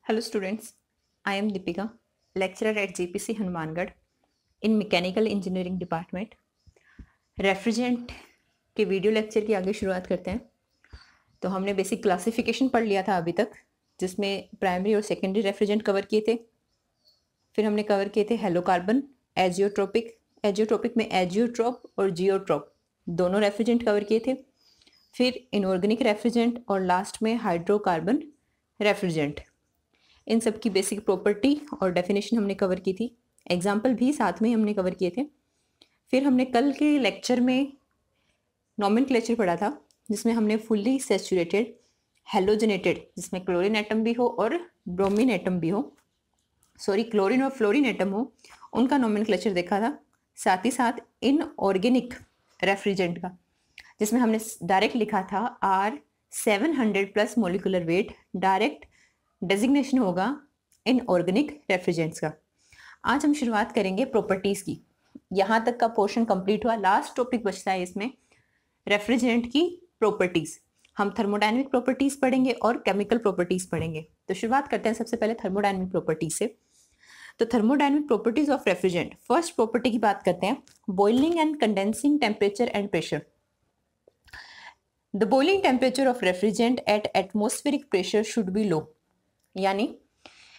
Hello students, I am Deepika, lecturer at JPC Hanumangarh in Mechanical Engineering Department. Refrigerant के video lecture की आगे शुरुआत करते हैं। तो हमने बेसिक क्लासिफिकेशन पढ़ लिया था अभी तक, जिसमें प्राइमरी और सेकेंडरी रेफ्रिजरेंट कवर किए थे। फिर हमने कवर किए थे हेलोकार्बन, एजियोट्रोपिक में एजियोट्रोप और जियोट्रोप दोनों रेफ्रिजरेंट कवर किए थे। फिर इनऑर्गेनिक रेफ्रिजरेंट और लास्ट में हाइड्रोकार्बन रेफ्रिजरेंट। इन सब की बेसिक प्रॉपर्टी और डेफिनेशन हमने कवर की थी, एग्जाम्पल भी साथ में हमने कवर किए थे। फिर हमने कल के लेक्चर में नॉमेनक्लेचर पढ़ा था, जिसमें हमने फुल्ली सैचुरेटेड, हेलोजनेटेड, जिसमें क्लोरीन एटम भी हो और ब्रोमीन एटम भी हो, क्लोरीन और फ्लोरीन एटम हो, उनका नॉमेनक्लेचर देखा था। साथ ही साथ इनऑर्गेनिक रेफ्रिजरेंट का, जिसमें हमने डायरेक्ट लिखा था R700+ molecular weight, direct designation होगा इनऑर्गेनिक रेफ्रिजरेंट्स का। आज हम शुरुआत करेंगे प्रॉपर्टीज़ की। यहाँ तक का पोर्शन कंप्लीट हुआ, लास्ट टॉपिक बचता है इसमें रेफ्रिजरेंट की प्रॉपर्टीज़। हम थर्मोडायनेमिक प्रॉपर्टीज़ पढ़ेंगे और केमिकल प्रॉपर्टीज़ पढ़ेंगे। तो शुरुआत करते हैं सबसे पहले थर्मोडायनेमिक प्रॉपर्टीज से। तो thermodynamic properties of refrigerant, first property की बात करते हैं, boiling and condensing temperature and pressure. The boiling temperature of refrigerant at atmospheric pressure should be low. यानी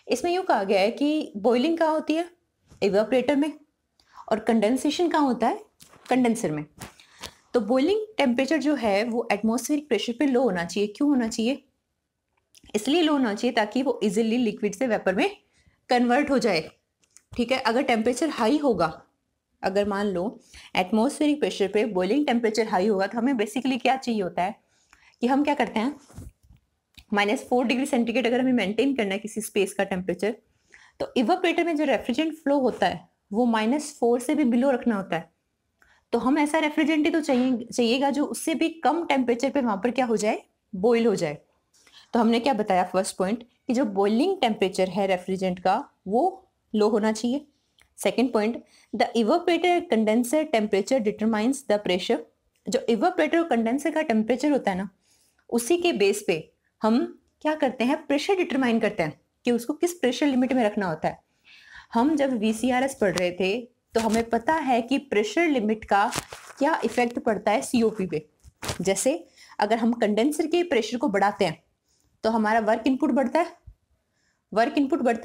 इसमें यूँ कहा गया है कि बॉइलिंग कहाँ होती है, इवेपोरेटर में, और कंडेंसेशन कहाँ होता है, कंडेंसर में। तो बॉइलिंग टेम्परेचर जो है वो एटमॉस्फेरिक प्रेशर पे लो होना चाहिए। क्यों होना चाहिए? इसलिए लो होना चाहिए ताकि वो इजीली लिक्विड से वेपर में कन्वर्ट हो जाए। ठीक है, अगर टेम्परेचर हाई होगा, अगर मान लो एटमॉस्फेरिक प्रेशर पे बॉइलिंग टेम्परेचर हाई होगा, तो हमें बेसिकली क्या चाहिए होता है कि हम क्या करते हैं, -4 डिग्री सेंटीग्रेड अगर हमें मेंटेन करना है किसी स्पेस का टेम्परेचर, तो इवेपोरेटर में जो रेफ्रिजरेंट फ्लो होता है वो -4 से भी बिलो रखना होता है। तो हम ऐसा रेफ्रिजरेंट ही तो चाहिएगा जो उससे भी कम टेम्परेचर पे वहां पर क्या हो जाए, बॉइल हो जाए। तो हमने क्या बताया, फर्स्ट पॉइंट, कि जो बॉइलिंग टेम्परेचर है रेफ्रिजरेंट का वो लो होना चाहिए। Second point, the evaporator condenser temperature determines the pressure. जो इवेपोरेटर और कंडेंसर का टेम्परेचर होता है ना, उसी के बेस पे हम क्या करते हैं, प्रेशर डिटरमाइन करते हैं कि उसको किस प्रेशर लिमिट में रखना होता है। हम जब VCRS पढ़ रहे थे तो हमें पता है कि प्रेशर लिमिट का क्या इफेक्ट पड़ता है COP पे। जैसे अगर हम कंडेंसर के प्रेशर को बढ़ाते हैं तो हमारा वर्क इनपुट बढ़ता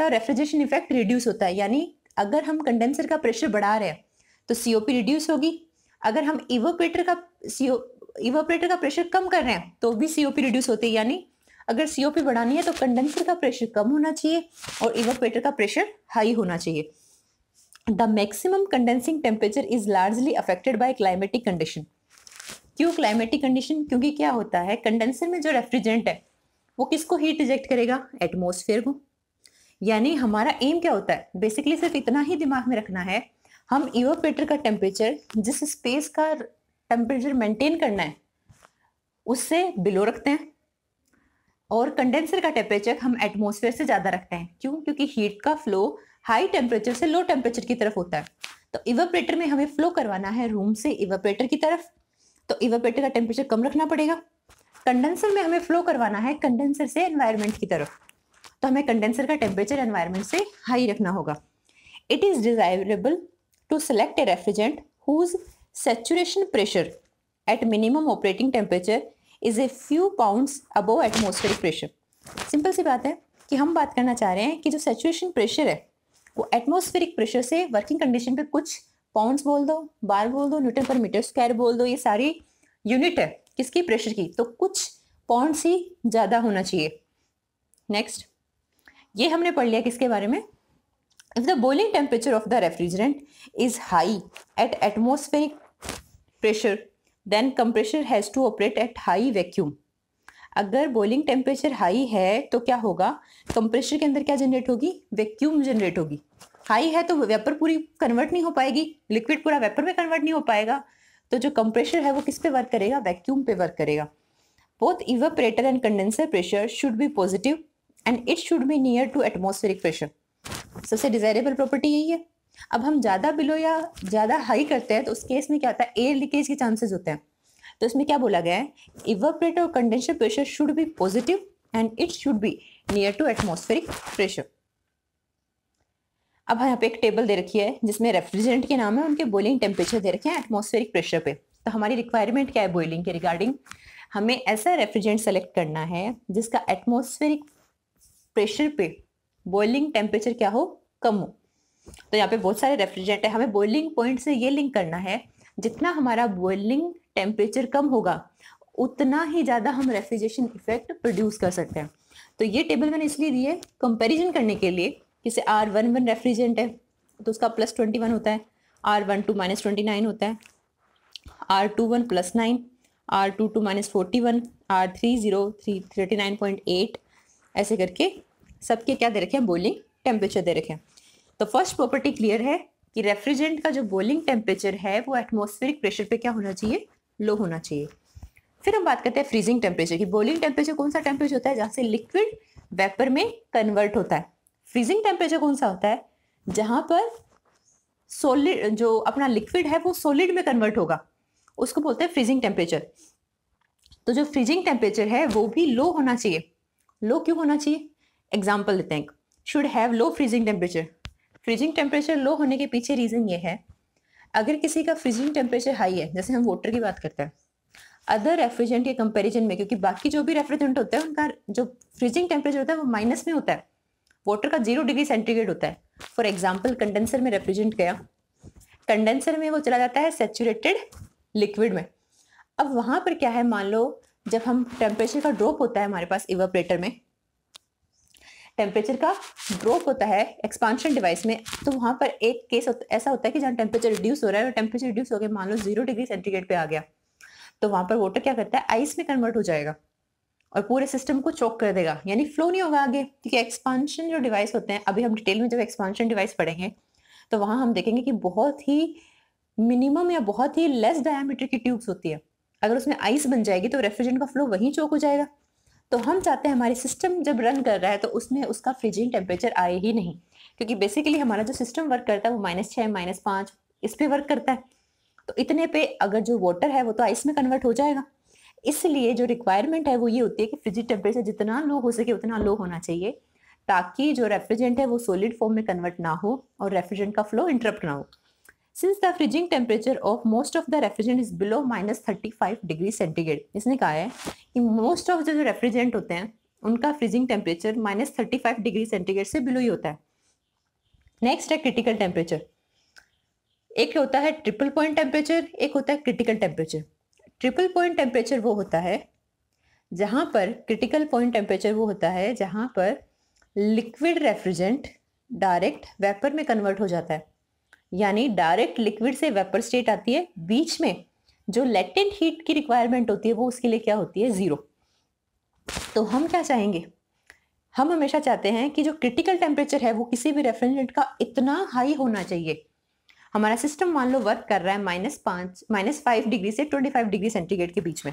है, रेफ्रिजरेशन इफेक्ट रिड्यूस होता है। यानी अगर हम कंडेंसर का प्रेशर बढ़ा रहे हैं तो COP रिड्यूस होगी। अगर हम इवेपोरेटर का प्रेशर कम कर रहे हैं तो भी COP रिड्यूस होती है। यानी अगर COP बढ़ानी है तो कंडेंसर का प्रेशर कम होना चाहिए और इवेपोरेटर का प्रेशर हाई होना चाहिए। The maximum condensing temperature is largely affected by climatic condition. क्यों क्लाइमेटिक कंडीशन? क्योंकि क्या होता है, कंडेंसर में जो रेफ्रिजरेंट है वो किसको हीट रिजेक्ट करेगा, एटमॉस्फेयर को। यानी हमारा एम क्या होता है, बेसिकली सिर्फ इतना ही दिमाग में रखना है, हम इवेपोरेटर का टेम्परेचर, जिस स्पेस का टेम्परेचर मेंटेन करना है उससे बिलो रखते हैं, और कंडेंसर का टेम्परेचर हम एटमॉस्फेयर से ज़्यादा रखते हैं। क्यों? क्योंकि हीट का फ्लो हाई टेम्परेचर से लो टेम्परेचर की तरफ होता है। तो इवेपोरेटर में हमें फ्लो करवाना है रूम से इवेपोरेटर की तरफ, तो इवेपोरेटर का टेम्परेचर कम रखना पड़ेगा। कंडेंसर में हमें फ्लो करवाना है कंडेंसर से एनवायरनमेंट की तरफ, तो हमें कंडेंसर का टेम्परेचर एनवायरनमेंट से हाई रखना होगा। It is desirable to select a refrigerant whose saturation pressure at minimum operating temperature is a few pounds above atmospheric pressure. Simple सी बात है कि हम बात करना चाह रहे हैं कि जो सैचुरेशन प्रेशर है वो एटमॉस्फेरिक प्रेशर से वर्किंग कंडीशन पे कुछ पाउंड्स बोल दो, बार बोल दो, न्यूटन पर मीटर स्क्वायर बोल दो, ये सारी यूनिट है किसकी, प्रेशर की, तो कुछ पाउंड्स ही ज़्यादा होना चाहिए। नेक्स्ट, ये हमने पढ़ लिया किसके बारे में, if the boiling temperature of the refrigerant is high at atmospheric pressure then compressor has to operate at high vacuum. अगर बॉइलिंग टेम्परेचर हाई है तो क्या होगा, कंप्रेसर के अंदर क्या जनरेट होगी, वैक्यूम जनरेट होगी। हाई है तो वेपर पूरी कन्वर्ट नहीं हो पाएगी, लिक्विड पूरा वेपर में कन्वर्ट नहीं हो पाएगा, तो जो कंप्रेसर है वो किस पे वर्क करेगा, वैक्यूम पे वर्क करेगा। Both evaporator and condenser pressure should be positive and it should be near to atmospheric pressure. सबसे डिजायरेबल प्रॉपर्टी यही है। अब हम ज़्यादा बिलो या ज़्यादा हाई करते हैं तो उस केस में क्या होता है, एयर लीकेज के चांसेस होते हैं। तो इसमें क्या बोला गया है, इवेपोरेटर और condenser pressure should be positive and it should be near to atmospheric pressure. अब यहाँ पे एक टेबल दे रखी है जिसमें रेफ्रिजरेंट के नाम है, उनके बॉइलिंग टेम्परेचर दे रखे हैं एटमॉस्फेरिक प्रेशर पे। तो हमारी रिक्वायरमेंट क्या है बॉइलिंग के रिगार्डिंग, हमें ऐसा रेफ्रिजरेंट सेलेक्ट करना है जिसका एटमॉस्फेरिक प्रेशर पे बॉइलिंग टेम्परेचर क्या हो, कम हो। तो यहाँ पे बहुत सारे रेफ्रिजरेंट है, हमें बॉइलिंग पॉइंट से ये लिंक करना है जितना हमारा बॉइलिंग टेम्परेचर कम होगा उतना ही ज़्यादा हम रेफ्रिजरेशन इफेक्ट प्रोड्यूस कर सकते हैं। तो ये टेबल मैंने इसलिए दी है कंपैरिजन करने के लिए। जैसे R11 रेफ्रिजरेंट है तो उसका +21 होता है, R12 -29 होता है, R21 +9, R22 -41, R30 39.8, ऐसे करके सबके क्या दे रखे हैं, बॉइलिंग टेम्परेचर दे रखे हैं। तो फर्स्ट प्रॉपर्टी क्लियर है कि रेफ्रिजरेंट का जो बॉइलिंग टेम्परेचर है वो एटमॉस्फेरिक प्रेशर पे क्या होना चाहिए, लो होना चाहिए। फिर हम बात करते हैं फ्रीजिंग टेम्परेचर की। बॉइलिंग टेम्परेचर कौन सा टेम्परेचर होता है जहाँ से लिक्विड वेपर में कन्वर्ट होता है। फ्रीजिंग टेम्परेचर कौन सा होता है जहाँ पर सॉलिड, जो अपना लिक्विड है वो सॉलिड में कन्वर्ट होगा, उसको बोलते हैं फ्रीजिंग टेम्परेचर। तो जो फ्रीजिंग टेम्परेचर है वो भी लो होना चाहिए। लो क्यों होना चाहिए, एग्जाम्पल लेते हैं, should have low freezing temperature. Freezing temperature low होने के पीछे रीजन ये है, अगर किसी का फ्रीजिंग टेम्परेचर हाई है, जैसे हम वाटर की बात करते हैं अदर रेफ्रिजरेंट के कंपैरिजन में, क्योंकि बाकी जो भी रेफ्रिजरेंट होता है उनका जो फ्रीजिंग टेम्परेचर होता है वो माइनस में होता है, वाटर का 0 डिग्री सेंटीग्रेड होता है। फॉर एग्जाम्पल कंडेंसर में रेफ्रिजरेंट गया, कंडेंसर में वो चला जाता है सैचुरेटेड लिक्विड में। अब वहां पर क्या है, मान लो जब हम टेम्परेचर का ड्रॉप होता है हमारे पास इवेपोरेटर में, टेम्परेचर का ड्रॉप होता है एक्सपांशन डिवाइस में, तो वहां पर एक केस ऐसा होता है कि जहाँ टेम्परेचर रिड्यूस हो रहा है और टेम्परेचर रिड्यूस हो गया मान लो 0 डिग्री सेंटीग्रेड पे आ गया, तो वहां पर वाटर क्या करता है, आइस में कन्वर्ट हो जाएगा और पूरे सिस्टम को चोक कर देगा, यानी फ्लो नहीं होगा आगे। क्योंकि एक्सपांशन जो डिवाइस होते हैं, अभी हम डिटेल में जब एक्सपांशन डिवाइस पढ़ेंगे तो वहां हम देखेंगे कि बहुत ही मिनिमम या बहुत ही लेस डायमीटर की ट्यूब्स होती है, अगर उसमें आइस बन जाएगी तो रेफ्रिजरेंट का फ्लो वहीं चोक हो जाएगा। तो हम चाहते हैं हमारे सिस्टम जब रन कर रहा है तो उसमें उसका फ्रीजिंग टेम्परेचर आए ही नहीं, क्योंकि बेसिकली हमारा जो सिस्टम वर्क करता है वो -6 -5 इस पे वर्क करता है। तो इतने पे अगर जो वाटर है वो तो आइस में कन्वर्ट हो जाएगा। इसलिए जो रिक्वायरमेंट है वो ये होती है कि फ्रिजिंग टेम्परेचर जितना लो हो सके उतना लो होना चाहिए, ताकि जो रेफ्रिजरेंट है वो सॉलिड फॉर्म में कन्वर्ट ना हो और रेफ्रिजरेंट का फ्लो इंटरप्ट ना हो। Since the freezing temperature of most of the refrigerant is below -35 degree centigrade, इसने कहा है कि मोस्ट ऑफ जो रेफ्रिजरेंट होते हैं उनका फ्रीजिंग टेम्परेचर -35 डिग्री सेंटीग्रेड से बिलो ही होता है। नेक्स्ट है क्रिटिकल टेम्परेचर। एक होता है ट्रिपल पॉइंट टेम्परेचर, एक होता है critical temperature. Triple point temperature वो होता है जहां पर, क्रिटिकल पॉइंट टेम्परेचर वो होता है जहां पर लिक्विड रेफ्रिजरेंट डायरेक्ट वेपर में कन्वर्ट हो जाता है, यानी डायरेक्ट लिक्विड से वेपर स्टेट आती है, बीच में जो लेटेंट हीट की रिक्वायरमेंट होती है वो उसके लिए क्या होती है, 0। तो हम क्या चाहेंगे, हम हमेशा चाहते हैं कि जो क्रिटिकल टेम्परेचर है वो किसी भी रेफ्रिजरेंट का इतना हाई होना चाहिए। हमारा सिस्टम मान लो वर्क कर रहा है -5 डिग्री से 25 डिग्री सेंटीग्रेड के बीच में,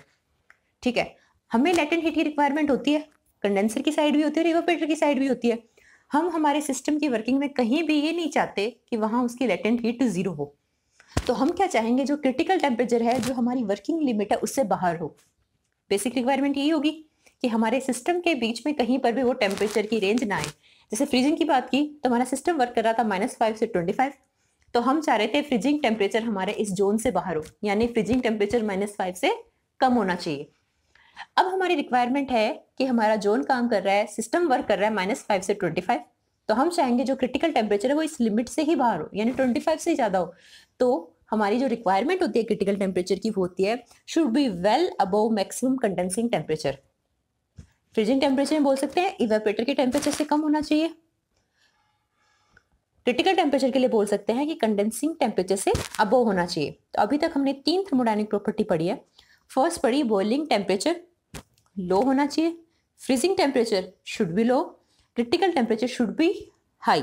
ठीक है। हमें लेटेंट हीट की रिक्वायरमेंट होती है, कंडेंसर की साइड भी होती है, इवेपोरेटर की साइड भी होती है। हम हमारे सिस्टम की वर्किंग में कहीं भी ये नहीं चाहते कि वहां उसकी लेटेंट हीट 0 हो। तो हम क्या चाहेंगे, जो क्रिटिकल टेम्परेचर है जो हमारी वर्किंग लिमिट है उससे बाहर हो। बेसिक रिक्वायरमेंट यही होगी कि हमारे सिस्टम के बीच में कहीं पर भी वो टेम्परेचर की रेंज ना आए। जैसे फ्रीजिंग की बात की तो हमारा सिस्टम वर्क कर रहा था -5 से 25, तो हम चाह रहे थे फ्रीजिंग टेम्परेचर हमारे इस जोन से बाहर हो, यानी फ्रीजिंग टेम्परेचर -5 से कम होना चाहिए। अब हमारी रिक्वायरमेंट है कि हमारा जोन काम कर रहा है, सिस्टम वर्क कर रहा है -5 से 25, तो हम चाहेंगे जो क्रिटिकल टेम्परेचर है वो इस लिमिट से ही बाहर हो, यानी 25 से ज़्यादा हो। तो हमारी जो रिक्वायरमेंट होती है क्रिटिकल टेम्परेचर की वो होती है should be well above maximum condensing temperature. Freezing temperature में बोल सकते हैं इवेपोरेटर के टेम्परेचर से कम होना चाहिए। क्रिटिकल टेम्परेचर के लिए बोल सकते हैं कि कंडेंसिंग टेम्परेचर से अबव होना चाहिए। तो अभी तक हमने 3 थर्मोडायनामिक प्रॉपर्टी पढ़ी है। फर्स्ट पढ़ी बॉइलिंग टेम्परेचर लो होना चाहिए, freezing temperature should be low, critical temperature should be high.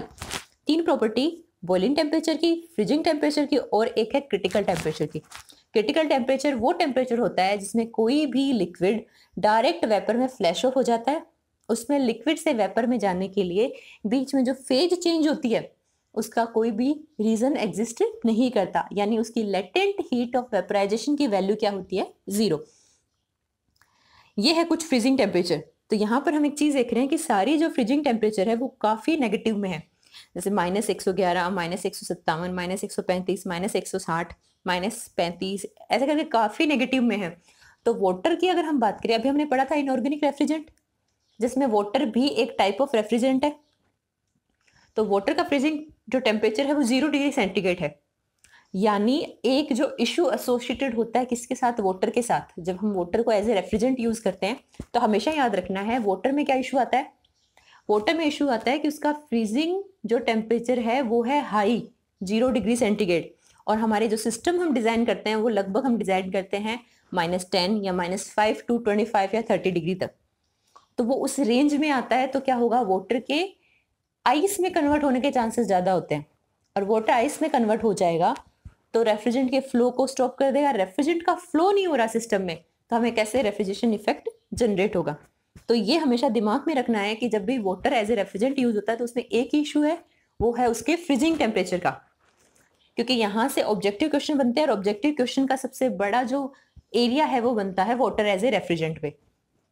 3 property boiling temperature की, फ्रीजिंग टेम्परेचर की और एक है क्रिटिकल टेम्परेचर की। क्रिटिकल टेम्परेचर वो टेम्परेचर होता है जिसमें कोई भी लिक्विड डायरेक्ट वेपर में फ्लैश ऑफ हो जाता है, उसमें लिक्विड से वेपर में जाने के लिए बीच में जो फेज चेंज होती है उसका कोई भी रीजन एग्जिस्ट नहीं करता, यानी उसकी लेटेंट हीट ऑफ वेपराइजेशन की वैल्यू क्या होती है, 0। ये है कुछ फ्रीजिंग टेम्परेचर। तो यहाँ पर हम एक चीज़ देख रहे हैं कि सारी जो फ्रीजिंग टेम्परेचर है वो काफ़ी नेगेटिव में है, जैसे -111, -157, -135, -160, -35, ऐसे करके काफ़ी नेगेटिव में है। तो वाटर की अगर हम बात करें, अभी हमने पढ़ा था इनऑर्गेनिक रेफ्रिजरेंट, जिसमें वाटर भी एक टाइप ऑफ रेफ्रिजरेंट है। तो वाटर का फ्रीजिंग जो टेम्परेचर है वो 0 डिग्री सेंटीग्रेड है। यानी एक जो इशू एसोसिएटेड होता है किसके साथ, वाटर के साथ। जब हम वाटर को एज ए रेफ्रिजरेंट यूज करते हैं तो हमेशा याद रखना है वाटर में क्या इशू आता है। वाटर में इशू आता है कि उसका फ्रीजिंग जो टेम्परेचर है वो है हाई, 0 डिग्री सेंटीग्रेड, और हमारे जो सिस्टम हम डिजाइन करते हैं वो लगभग हम डिजाइन करते हैं -10 या -5 to 25 या 30 डिग्री तक। तो वो उस रेंज में आता है, तो क्या होगा, वाटर के आइस में कन्वर्ट होने के चांसेस ज़्यादा होते हैं, और वाटर आइस में कन्वर्ट हो जाएगा तो रेफ्रिजरेंट के फ्लो को स्टॉप कर देगा। रेफ्रिजरेंट का फ्लो नहीं हो रहा सिस्टम में, तो हमें कैसे रेफ्रिजरेशन इफेक्ट जनरेट होगा। तो ये हमेशा दिमाग में रखना है कि जब भी water as a refrigerant use होता है तो उसमें एक ही इशू है, वो है उसके फ्रीजिंग टेम्परेचर का, क्योंकि यहाँ से ऑब्जेक्टिव क्वेश्चन बनते हैं, और ऑब्जेक्टिव क्वेश्चन का सबसे बड़ा जो एरिया है वो बनता है वाटर एज ए रेफ्रिजरेंट पे।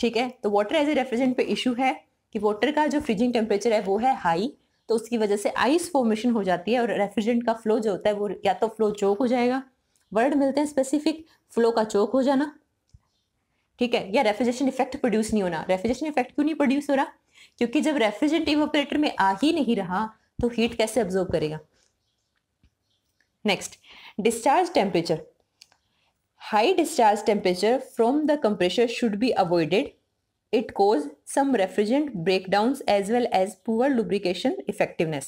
ठीक है, तो वाटर एज ए रेफ्रिजरेंट पे इशू है कि वाटर का जो फ्रीजिंग टेम्परेचर है वो है हाई, तो उसकी वजह से आइस फॉर्मेशन हो जाती है, और रेफ्रिजरेंट का फ्लो जो होता है वो या तो फ्लो चोक हो जाएगा, वर्ड मिलते हैं स्पेसिफिक, फ्लो का चोक हो जाना, ठीक है, या रेफ्रिजरेशन इफेक्ट प्रोड्यूस नहीं होना। रेफ्रिजरेशन इफेक्ट क्यों नहीं प्रोड्यूस हो रहा, क्योंकि जब रेफ्रिजरेंट इवेपोरेटर में आ ही नहीं रहा तो हीट कैसे अब्जॉर्ब करेगा। Next, discharge temperature. High discharge temperature from the compressor should be avoided, it cause some refrigerant breakdowns as well as poor lubrication effectiveness।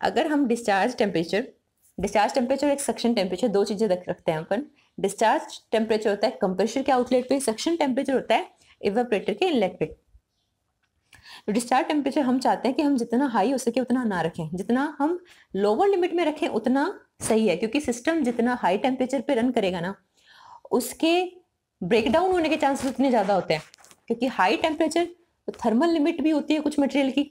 अगर हम डिस्चार्ज टेम्परेचर एक सक्शन टेम्परेचर, दो चीजें रखते हैं अपन। डिस्चार्ज टेम्परेचर होता है कंप्रेसर के आउटलेट पे, सक्शन टेम्परेचर होता है इवेपोरेटर के इनलेट पे। डिस्चार्ज टेम्परेचर हम चाहते हैं कि हम जितना हाई हो सके उतना ना रखें, जितना हम लोअर लिमिट में रखें उतना सही है, क्योंकि सिस्टम जितना हाई टेम्परेचर पे रन करेगा ना उसके ब्रेकडाउन होने के चांसेस उतने ज़्यादा होते हैं, क्योंकि हाई टेम्परेचर तो थर्मल लिमिट भी होती है कुछ मटेरियल की,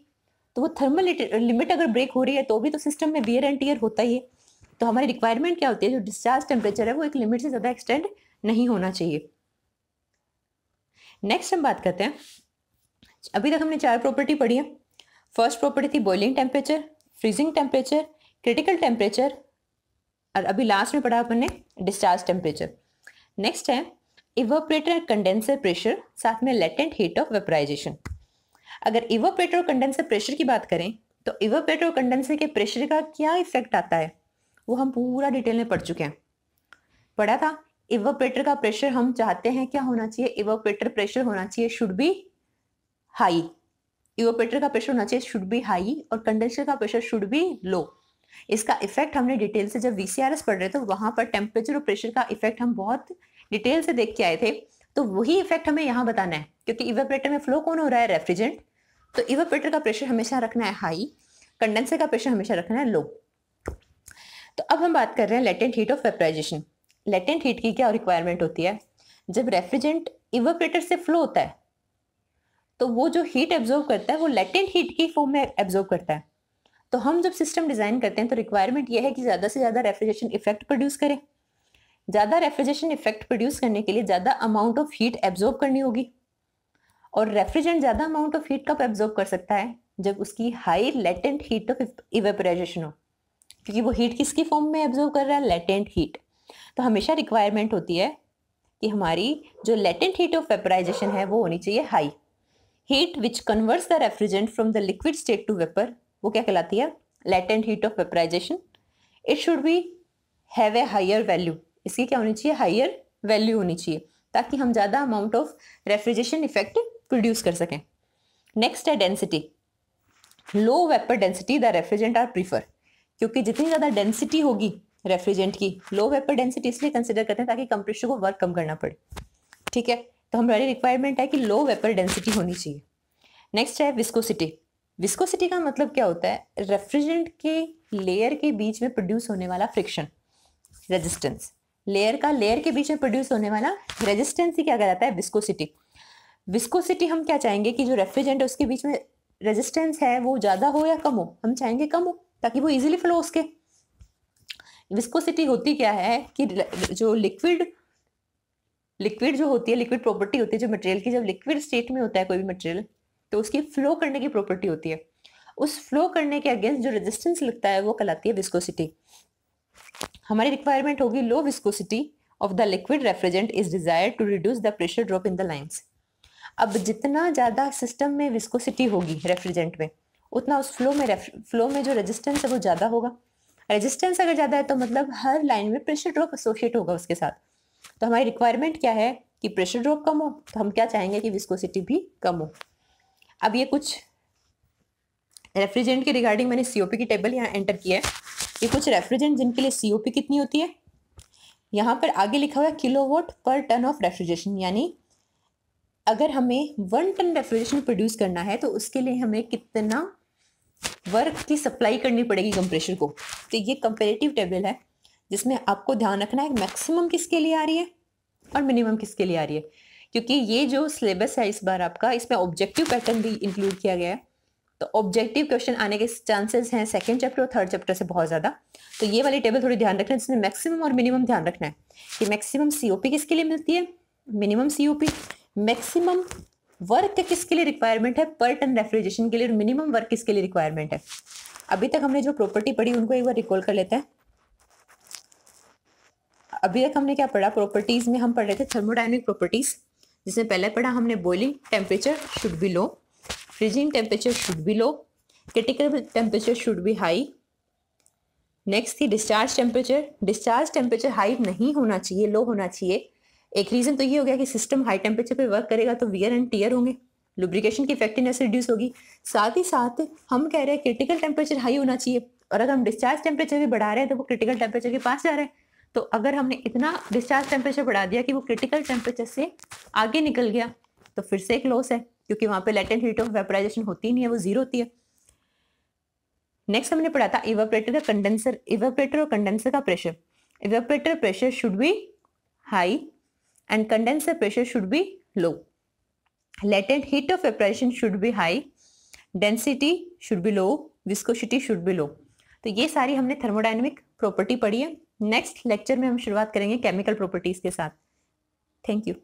तो वो थर्मल लिमिट अगर ब्रेक हो रही है तो भी तो सिस्टम में वियर एंड टियर होता ही है। तो हमारी रिक्वायरमेंट क्या होती है, जो डिस्चार्ज टेम्परेचर है वो एक लिमिट से ज़्यादा एक्सटेंड नहीं होना चाहिए। नेक्स्ट हम बात करते हैं, अभी तक हमने 4 प्रॉपर्टी पढ़ी है। फर्स्ट प्रॉपर्टी थी boiling temperature, freezing temperature, critical temperature, और अभी लास्ट में पढ़ा अपन ने डिस्चार्ज टेम्परेचर। नेक्स्ट है इवेपोरेटर कंडेंसर प्रेशर, साथ में लेटेंट हीट ऑफ वेपराइजेशन। अगर इवेपोरेटर और कंडेंसर प्रेशर की बात करें तो इवेपोरेटर और कंडेंसर के प्रेशर का क्या इफेक्ट आता है वो हम पूरा डिटेल में पढ़ चुके हैं, पढ़ा था। इवेपोरेटर का प्रेशर हम चाहते हैं क्या होना चाहिए, इवेपोरेटर प्रेशर होना चाहिए शुड बी हाई, इवेपोरेटर का प्रेशर होना चाहिए शुड बी हाई, और कंडेंसर का प्रेशर शुड बी लो। इसका इफेक्ट हमने डिटेल से जब VCRS पढ़ रहे थे वहां पर टेम्परेचर और प्रेशर का इफेक्ट हम बहुत डिटेल से देख के आए थे, तो वही इफेक्ट हमें यहाँ बताना है, क्योंकि इवेपोरेटर में फ्लो कौन हो रहा है, रेफ्रिजरेंट। तो इवेपोरेटर का प्रेशर हमेशा रखना है हाई, कंडेंसर का प्रेशर हमेशा रखना है लो। तो अब हम बात कर रहे हैं latent heat of vaporisation. Latent heat की क्या रिक्वायरमेंट होती है, जब रेफ्रिजरेंट इवेपोरेटर से फ्लो होता है तो वो जो हीट एब्जॉर्ब करता है वो लेटेंट हीट की फॉर्म में एब्जॉर्ब करता है। तो हम जब सिस्टम डिजाइन करते हैं तो रिक्वायरमेंट ये है कि ज्यादा से ज्यादा रेफ्रिजरेशन इफेक्ट प्रोड्यूस करें। ज्यादा रेफ्रिजरेशन इफेक्ट प्रोड्यूस करने के लिए ज्यादा अमाउंट ऑफ हीट एब्जॉर्ब करनी होगी, और रेफ्रिजरेंट ज्यादा अमाउंट ऑफ हीट कब एब्जॉर्ब कर सकता है, जब उसकी हाई लेटेंट हीट ऑफ इवेपोराइजेशन हो, क्योंकि वो हीट किसकी फॉर्म में एब्जॉर्ब कर रहा है, लेटेंट हीट। तो हमेशा रिक्वायरमेंट होती है कि हमारी जो लेटेंट हीट ऑफ वेपराइजेशन है वो होनी चाहिए high. Heat which converts the refrigerant from the liquid state to vapour, वो क्या कहलाती है, latent heat of vaporisation. It should be have a higher value, इसकी क्या होनी चाहिए, हायर वैल्यू होनी चाहिए, ताकि हम ज़्यादा amount of refrigeration effect produce कर सकें। नेक्स्ट है density. Low vapour density the refrigerant are prefer, क्योंकि जितनी ज़्यादा डेंसिटी होगी रेफ्रिजरेंट की, लो वेपर डेंसिटी इसलिए कंसिडर करते हैं ताकि कंप्रेसर को वर्क कम करना पड़े। ठीक है, तो हमारी रिक्वायरमेंट है कि लो वेपर डेंसिटी होनी चाहिए। नेक्स्ट है विस्कोसिटी। विस्कोसिटी का मतलब क्या होता है, रेफ्रिजरेंट के लेयर के बीच में प्रोड्यूस होने वाला फ्रिक्शन, रेजिस्टेंस। लेयर के बीच में प्रोड्यूस होने वाला रेजिस्टेंस ही क्या कहलाता है, विस्कोसिटी। विस्कोसिटी हम क्या चाहेंगे कि जो रेफ्रिजरेंट है उसके बीच में रेजिस्टेंस है वो ज़्यादा हो या कम हो, हम चाहेंगे कम हो ताकि वो इजीली फ्लो उसके। विस्कोसिटी होती क्या है कि जो लिक्विड लिक्विड जो होती है, लिक्विड प्रॉपर्टी होती है जो मटेरियल की, जब लिक्विड स्टेट में होता है कोई भी मटेरियल तो उसकी फ्लो करने की प्रॉपर्टी होती है। उस फ्लो करने के अगेंस्ट जो रेजिस्टेंस लगता है वो कहलाती है विस्कोसिटी। हमारी रिक्वायरमेंट होगी low viscosity of the liquid refrigerant is desired to reduce the pressure drop in the lines. अब जितना ज़्यादा सिस्टम में विस्कोसिटी होगी रेफ्रिजरेंट में, उतना उस फ्लो में जो रेजिस्टेंस है वो ज़्यादा होगा। रेजिस्टेंस अगर ज़्यादा है तो मतलब हर लाइन में प्रेशर ड्रॉप एसोसिएट होगा उसके साथ। तो हमारी रिक्वायरमेंट क्या है कि प्रेशर ड्रॉप कम हो, तो हम क्या चाहेंगे कि विस्कोसिटी भी कम हो। अब ये कुछ रेफ्रिजरेंट के रिगार्डिंग मैंने सीओपी की टेबल यहाँ एंटर किया है। ये कुछ रेफ्रिजरेंट जिनके लिए सीओपी कितनी होती है, यहाँ पर आगे लिखा हुआ है किलोवाट पर टन ऑफ रेफ्रिजरेशन, यानी अगर हमें 1 टन रेफ्रिजरेशन प्रोड्यूस करना है तो उसके लिए हमें कितना वर्क की सप्लाई करनी पड़ेगी कंप्रेसर को। तो ये कंपेरेटिव टेबल है जिसमें आपको ध्यान रखना है मैक्सिमम किसके लिए आ रही है और मिनिमम किसके लिए आ रही है, क्योंकि ये जो सिलेबस है इस बार आपका, इसमें ऑब्जेक्टिव पैटर्न भी इंक्लूड किया गया है। तो ऑब्जेक्टिव क्वेश्चन आने के चांसेस हैं सेकंड चैप्टर और थर्ड चैप्टर से बहुत ज़्यादा। तो ये वाली टेबल थोड़ी ध्यान रखना है, जिसमें मैक्सिमम और मिनिमम ध्यान रखना है कि मैक्सिमम सीओपी किसके लिए मिलती है, मिनिमम सीओपी, मैक्सिमम वर्क किसके लिए रिक्वायरमेंट है पर टन रेफ्रिजरेशन के लिए, और मिनिमम वर्क किसके लिए रिक्वायरमेंट है। अभी तक हमने जो प्रॉपर्टी पढ़ी उनको एक बार रिकॉल कर लेते हैं। अभी तक हमने क्या पढ़ा, प्रॉपर्टीज में हम पढ़ रहे थे थर्मोडायनेमिक प्रॉपर्टीज, जिसमें पहले पढ़ा हमने boiling temperature should be low, freezing temperature should be low, critical temperature should be high. Next थी discharge temperature. Discharge temperature high नहीं होना चाहिए, लो होना चाहिए। एक रीजन तो ये हो गया कि सिस्टम हाई टेम्परेचर पे वर्क करेगा तो वियर एंड टीयर होंगे, लुब्रिकेशन की इफेक्टिवनेस रिड्यूस होगी। साथ ही साथ हम कह रहे हैं क्रिटिकल टेम्परेचर हाई होना चाहिए, और अगर हम डिस्चार्ज टेम्परेचर भी बढ़ा रहे हैं तो वो क्रिटिकल टेम्परेचर के पास जा रहे हैं। तो अगर हमने इतना डिस्चार्ज टेम्परेचर बढ़ा दिया कि वो क्रिटिकल टेम्परेचर से आगे निकल गया तो फिर से एक लॉस है, क्योंकि वहां पे लेटेंट हीट ऑफ वेपराइजेशन होती नहीं है, वो जीरो होती है। नेक्स्ट हमने पढ़ा था इवेपोरेटर का कंडेंसर, इवेपोरेटर और कंडेंसर का pressure. Evaporator pressure should be high and condenser pressure should be low. Latent heat of evaporation should be high, density should be low, viscosity should be low. तो ये सारी हमने thermodynamic property पढ़ी है। Next lecture में हम शुरुआत करेंगे केमिकल प्रॉपर्टीज के साथ। Thank you.